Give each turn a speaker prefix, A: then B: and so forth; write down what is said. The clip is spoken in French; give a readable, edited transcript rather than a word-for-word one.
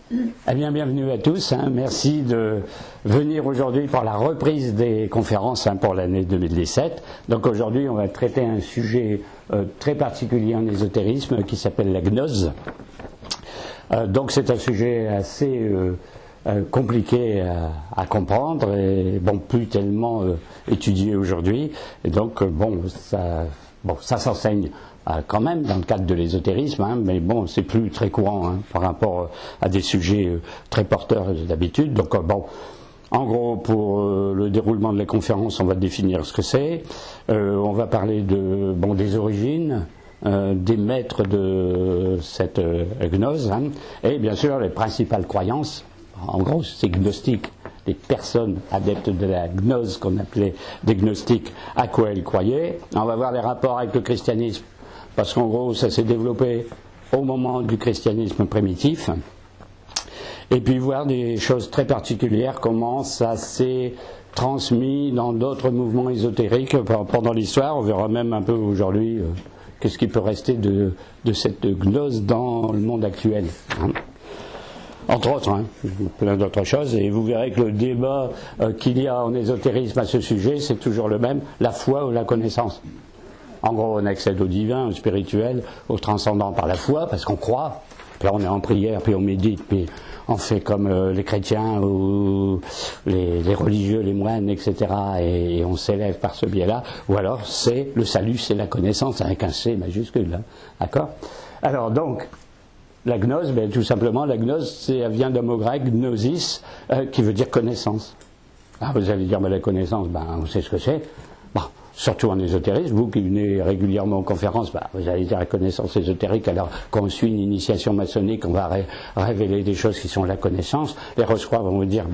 A: Eh bien, bienvenue à tous. Merci de venir aujourd'hui pour la reprise des conférences pour l'année 2017. Donc aujourd'hui, on va traiter un sujet très particulier en ésotérisme qui s'appelle la gnose. Donc c'est un sujet assez compliqué à comprendre et bon, plus tellement étudié aujourd'hui. Et donc ça s'enseigne quand même dans le cadre de l'ésotérisme, mais bon, c'est plus très courant par rapport à des sujets très porteurs d'habitude. Donc en gros, pour le déroulement de la conférence, on va définir ce que c'est. On va parler des origines, des maîtres de cette gnose, et bien sûr les principales croyances. En gros, c'est gnostique. Les personnes adeptes de la gnose qu'on appelait des gnostiques, à quoi elles croyaient. On va voir les rapports avec le christianisme, parce qu'en gros, ça s'est développé au moment du christianisme primitif. Et puis voir des choses très particulières, comment ça s'est transmis dans d'autres mouvements ésotériques pendant l'histoire. On verra même un peu aujourd'hui qu'est-ce qui peut rester de cette gnose dans le monde actuel. Entre autres, plein d'autres choses. Et vous verrez que le débat qu'il y a en ésotérisme à ce sujet, c'est toujours le même, la foi ou la connaissance. En gros, on accède au divin, au spirituel, au transcendant par la foi, parce qu'on croit. Puis là, on est en prière, puis on médite, puis on fait comme les chrétiens ou les religieux, les moines, etc. Et on s'élève par ce biais-là. Ou alors, c'est le salut, c'est la connaissance, avec un C majuscule. D'accord ? Alors, donc, la gnose, tout simplement, la gnose, elle vient d'un mot grec, gnosis, qui veut dire connaissance. Ah, vous allez dire, la connaissance, on sait ce que c'est. Surtout en ésotérisme, vous qui venez régulièrement aux conférences, vous allez dire la connaissance ésotérique. Alors, quand on suit une initiation maçonnique, on va révéler des choses qui sont la connaissance. Les Rose-Croix vont vous dire,